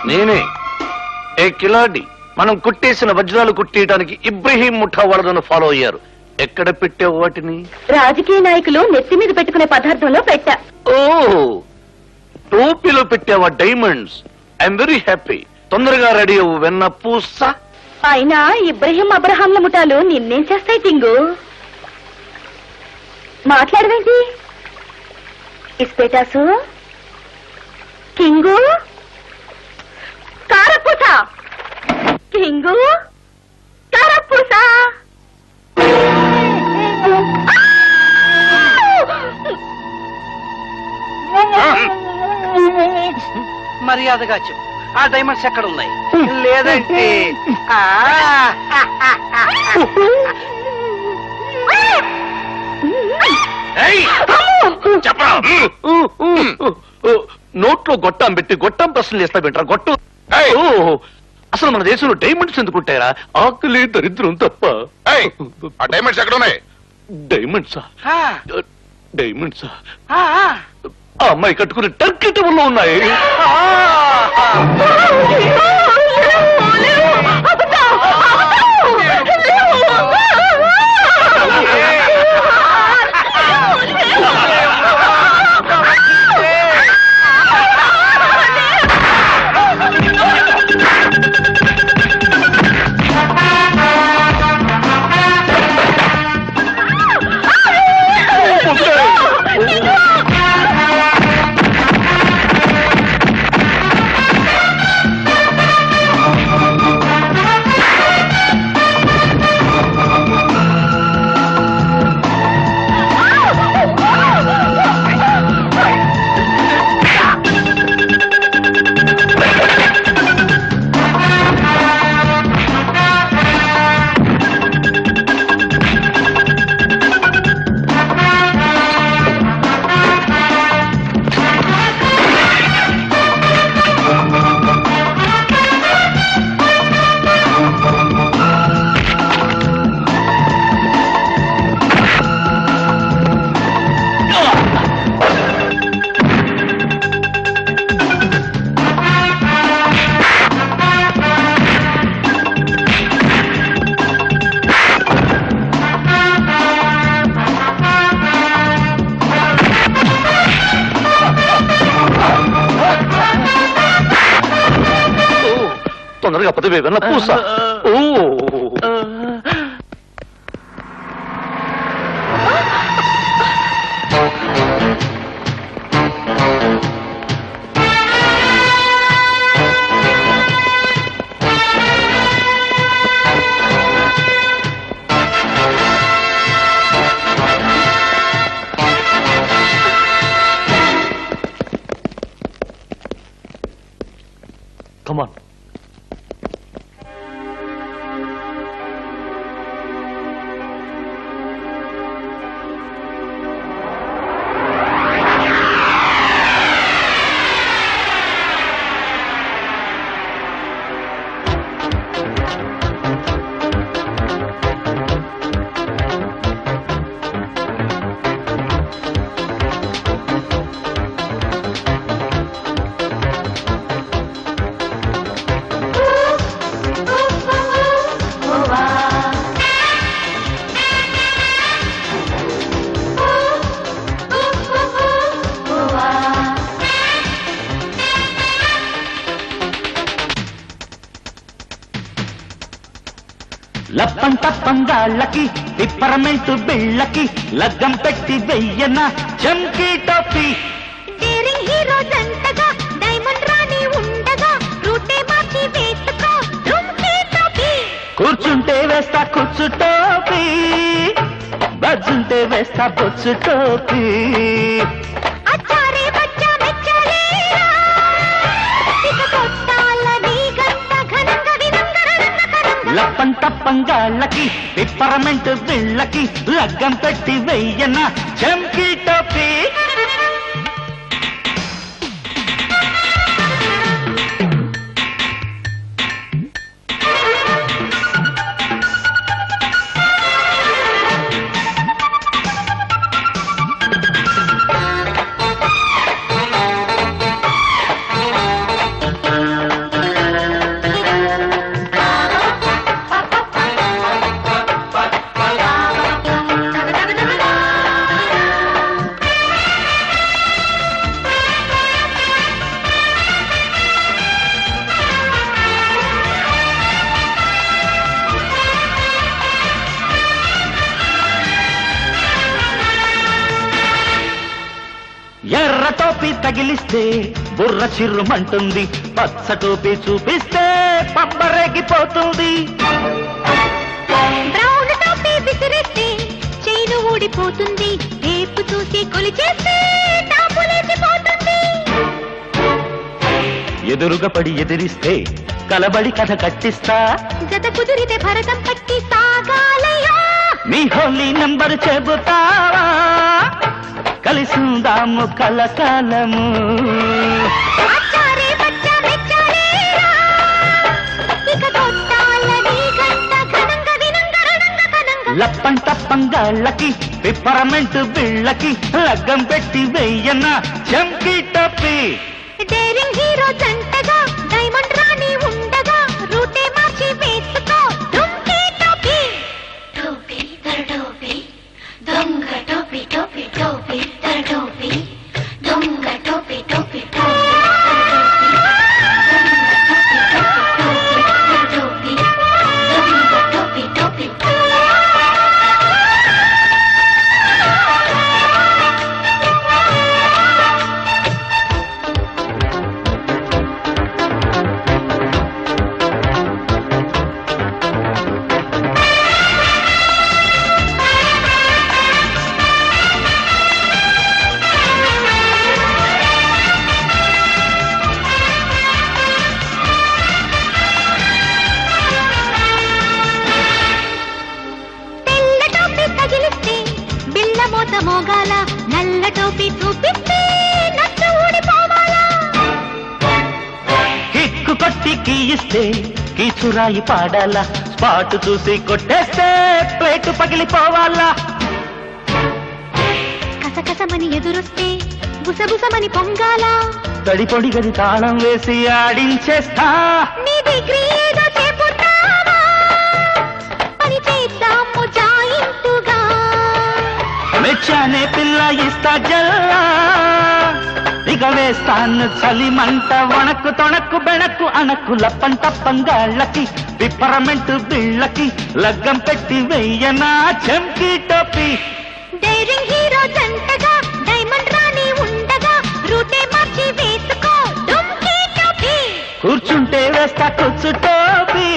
నేనే ఏ కిలాడి. మనం కుట్టేసిన వజ్రాలు కుట్టేయడానికి ఇబ్రహీం ముఠా వాళ్ళను ఫాలో అయ్యారు. ఎక్కడ పెట్టావు వాటిని? రాజకీయ నాయకులు నెత్తి మీద పెట్టుకునే పదార్థంలో పెట్టా. ఓ, టోపీలో పెట్టావా డైమండ్స్? I'm very happy. తొందరగా రెడీ అవ్వు వెన్న పూస. అయినా ఇబ్రహీం అబ్రహాంల ముఠాలు నిన్నేం చేస్తాయి టింగు? మాట్లాడవేంటి? ఇస్పేటాసు కింగు కారపూస, కింగు కారపూస. మర్యాదగా చెప్పు, ఆ డైమండ్స్ ఎక్కడ ఉన్నాయి? లేదంటే నోట్లో గొట్టం పెట్టి గొట్టం ప్రశ్నలు చేస్తా వింటారా? గొట్టం అసలు మన దేశంలో డైమండ్స్ ఎందుకుంటారా? ఆకలి దరిద్రం తప్ప. ఆ డైమండ్స్ ఎక్కడ ఉన్నాయి? డైమండ్సా? డైమండ్సా? ఆ అమ్మాయి కట్టుకుని టర్కీ టవల్లో ఉన్నాయి. తొందరగా పదవే వెన్న పూస. ఓ కమాన్. లప్పం తప్పంగాళ్ళకి పిప్పరమెంటు బిళ్ళకి లగ్గం పెట్టి వెయ్యన చంకీ టోపీ. డేరింగ్ హీరో జంటగా డైమండ్ రాణి ఉండగా రూటే మార్చి వేసుకో డుమ్కీ టోపీ. కూర్చుంటే వేస్తా కూర్చు టోపీ, బజ్జుంటే వేస్తా బొచ్చు టోపీ. అచ్చారే బచ్చా మెచ్చలేరా ఇక కొట్టాలని గంట ఘనంగా వినంగరంగ. లప్పం తప్పంగాళ్ళకి పిప్పరమెంటు బిళ్ళకి లగ్గం పెట్టి వెయ్యన చంకీ టోపీ. తగిలిస్తే బుర్ర చిర్రుమంటుంది, పచ్చ టోపీ చూపిస్తే పబ్బరేగిపోతుంది. బ్రౌన్ టోపీ విసిరేస్తే చైను ఊడిపోతుంది, టేపు చూసి కొలిచేస్తే టాపులేసిపోతుంది. ఎదురుగా పడి ఎదిరిస్తే కలబడి కథ కట్టిస్తా, జత కుదిరితే భరతం పట్టి సాగాలయ్యా. నీ హోలీ నంబర్ చెబుతావా, కలిసిందాము కలకాలము. అచ్చారే బచ్చా మెచ్చారేరా, ఇక కొట్టాలని గంట ఘనంగా వినంగా రణంగా కనంగా. లప్పం తప్పంగాళ్ళకి పిప్పరమెంట్ బిళ్ళకి లగ్గం పెట్టి వెయ్యన్న చంకీ టప్పి. డేరింగ్ హీరో జంటగా డైమండ్ రాణి ఉండగా రూటే మార్చి వేసుకో డుంకీ టోపీ. టోపీ తర టోపీ దొంగ టోపీ టోపీ టోపీ తర టోపీ దొంగ టోపీ టోపీ మోగాల, నల్ల టోపీ చూపిస్తే నచ్చు ఊడిపోవాలా. కిక్కు కొట్టి కీయిస్తే కీచురాయి పాడాలా, స్పాట్ చూసి కొట్టేస్తే ప్లేటు పగిలిపోవాలా. కసకసమని ఎదురొస్తే బుసబుసమని పొంగాల, తడి పొడి గది తాళం వేసి ఆడించేస్తా. నీ డిగ్రీ ఏదో చెబుతావా, పని చేద్దాము జాయింటుగా. మెచ్చానే పిల్ల ఇస్తా జల్లా, ఇక వేస్తాను చలిమంట వణక్కు తొణక్కు బెణక్కు అణక్కు. లప్పం తప్పంగాళ్ళకి పిప్పరమెంట్ బిళ్ళకి లగ్గం పెట్టి వెయ్యనా చంకీ టోపీ. డైరింగ్ హీరో జంటగా డైమండ్ రాణి ఉండగా రూటే మార్చి వేసుకో డుంకీ టోపీ. కూర్చుంటే వేస్తా కూర్చు టోపీ,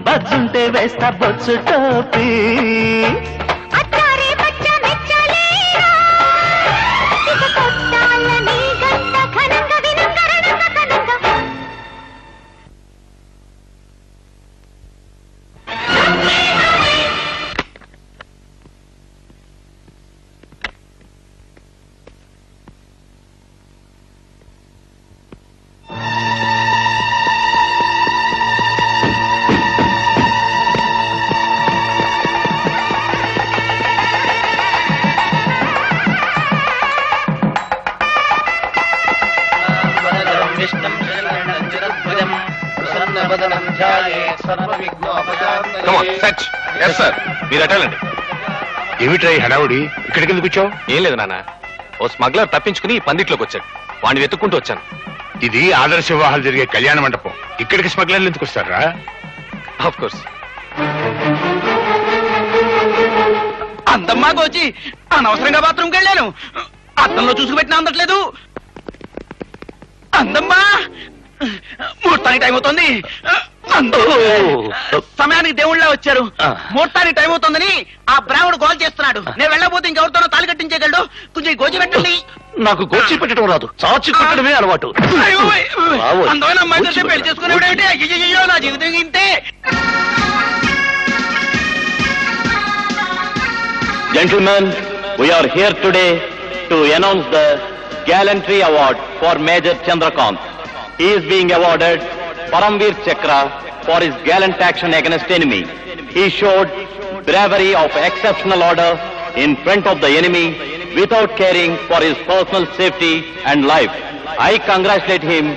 బజ్జుంటే వేస్తా బొచ్చు టోపీ. అచ్చారే బచ్చా మెచ్చాలేరా, ఇక కొట్టాలని గంట ఘనంగా వినంగా రణంగా కనంగా. మీరు అటాలండి. ఏమిట్రా ఈ హడావుడి? ఇక్కడికి ఎందుకు వచ్చావు? ఏం లేదు నాన్న, ఓ స్మగ్లర్ తప్పించుకుని పందిట్లోకి వచ్చాడు, వాడిని వెతుక్కుంటూ వచ్చాను. ఇది ఆదర్శ వివాహాలు జరిగే కళ్యాణ మండపం, ఇక్కడికి స్మగ్లర్లు ఎందుకు వస్తారా? Of course. అందమ్మా గోచి అనవసరంగా బాత్రూమ్కి వెళ్ళాను, అద్దంలో చూసుకుపెట్టిన అందట్లేదు. అందమ్మా ముహూర్తానికి టైం అవుతుంది. సమయానికి దేవుళ్ళ వచ్చారు, ముహూర్తానికి టైం అవుతుందని ఆ బ్రాహ్మణుడు గోల్ చేస్తున్నాడు. నేను వెళ్ళబోతే ఇంకెవరితోనో తాళి కట్టించేయగలడు, కొంచెం గోచి పెట్టండి. నాకు గోచి పెట్టడం రాదు, చాచి కొట్టడమే అలవాటు. అందమైన అమ్మాయి పెళ్లి చేసుకునేవాడేమిటి? అయ్యో నా జీవితం ఇంతే. Gentlemen, we are here today to announce the Gallantry Award for Major Chandrakant. He is being awarded Paramveer Chakra for his gallant action against enemy. He showed bravery of exceptional order in front of the enemy without caring for his personal safety and life. I congratulate him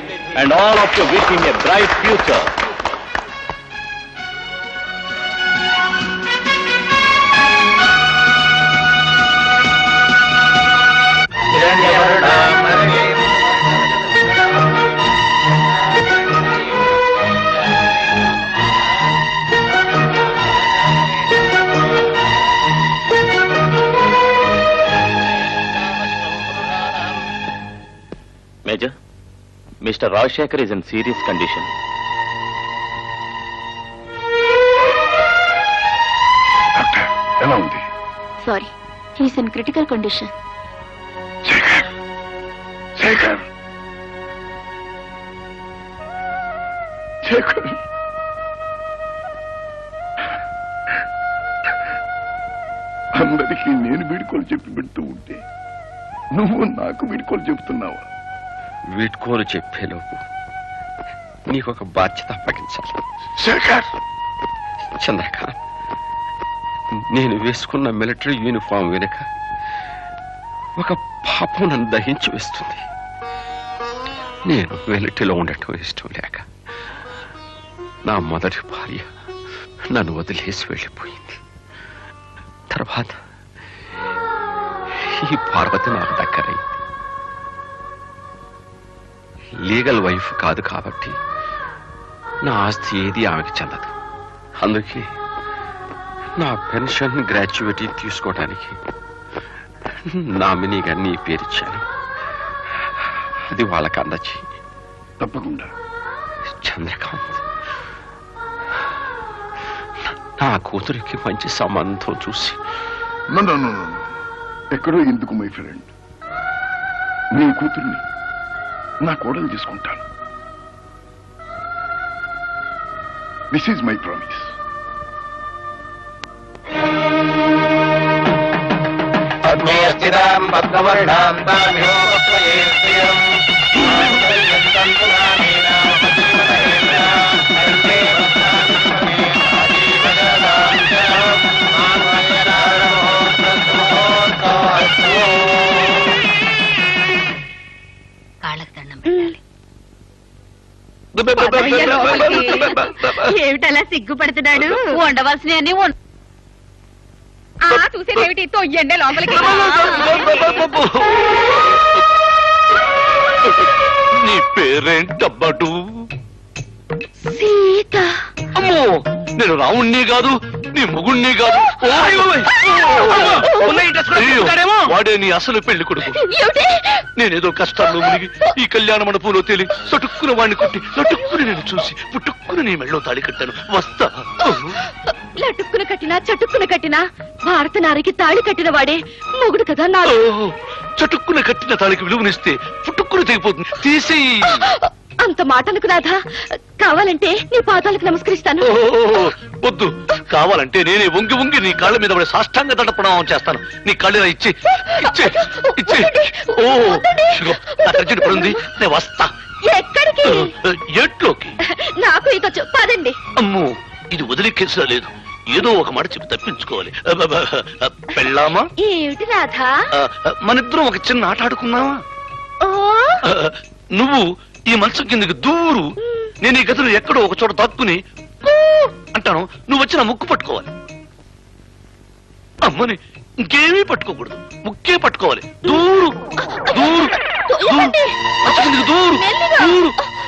and all of you wish him a bright future. Mister Rajasekhar is in serious condition. Doctor ఎలా ఉంది? Sorry, he's in critical condition. Sekhar, Sekhar, Sekhar. అందరికీ నేను వీడుకోలు చెప్పి పెడుతూ ఉంటే నువ్వు నాకు వీడుకోలు చెబుతున్నావా? వీడ్కోలు చెప్పేలోపు నీకొక బాధ్యత అప్పగించాలి. శేఖర్, చంద్రకాంత్, నేను వేసుకున్న మిలిటరీ యూనిఫామ్ వెనుక ఒక పాపం నన్ను దహించి వేస్తుంది. నేను మిలిటరీలో ఉండటం ఇష్టం లేక నా మొదటి భార్య నన్ను వదిలేసి వెళ్ళిపోయింది. తర్వాత ఈ పార్వతి నాకు దగ్గరైంది. లీగల్ వైఫ్ కాదు కాబట్టి నా ఆస్తి ఏది ఆమెకి చెందదు. అందుకే నా పెన్షన్ గ్రాడ్యుయేటీ తీసుకోవడానికి నామినీగా నీ పేరిచ్చాను. అది వాళ్ళకి అందచి. తప్పకుండా. చంద్రకాంత్, నా కూతురికి మంచి సంబంధం చూసి. ఎక్కడో ఎందుకు మై ఫ్రెండ్, నీ కూతుర్ని నా కోడలు తీసుకుంటాను. This is my promise. ఏమిటలా సిగ్గుపడుతున్నాడు? ఉండవలసిన అన్ని చూసేదేమిటి? తొయ్యండి లోపలికి. నీ పేరేంటబ్బటు? సీత. అమ్మో, నేను రావుణ్ణి కాదు, నీ మొగుణ్ణి కాదు. వాడే నీ అసలు పెళ్లి కొడుకు. నేనేదో కష్టాల్లో మునిగి ఈ కళ్యాణ మండపంలో తేలి చటుక్కున వాడిని కొట్టి చటుక్కుని నేను చూసి పుట్టుక్కుని నీ మెళ్ళో తాళి కట్టాను. వస్తా. లటుక్కున కట్టినా చటుక్కున కట్టినా భారత నారికి తాళి కట్టిన వాడే మొగుడు కదా. నా చటుక్కున కట్టిన తాళికి విలువనిస్తే పుట్టుక్కుని తెగిపోతుంది. తీసేయి. అంత మాటలకు రాధా. కావాలంటే నీ పాదాలకు నమస్కరిస్తాను. వద్దు, కావాలంటే నేనే వంగి వంగి నీ కాళ్ళ మీద పడి సాష్టాంగ దండ ప్రణామం చేస్తాను. నీ కాళ్ళ ఇచ్చి ఇచ్చే ఇచ్చే. ఓ అర్జెంట్ పడుంది, నేను వస్తా. ఎక్కడికి? ఎట్లోకి. నాకు ఇదొచ్చు, పదండి. అమ్మో, ఇది వదిలే కేసులా లేదు. ఏదో ఒక మాట చెప్పి తప్పించుకోవాలి. పెళ్ళామా? ఏమిటి రాధా? మనిద్దరం ఒక చిన్న ఆట ఆడుకున్నావా? నువ్వు ఈ మనసు కిందకి దూరు, నేను ఈ గదిలో ఎక్కడో ఒక చోట దాక్కుని అంటాను. నువ్వు వచ్చిన ముక్కు పట్టుకోవాలి. అమ్మని ఇంకేమీ పట్టుకోకూడదు, ముక్కే పట్టుకోవాలి. దూరు దూరు మనసు కిందకి దూరు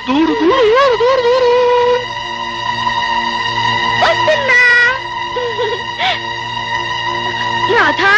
దూరు దూరు దూరు దూరు దూరు. రాధా,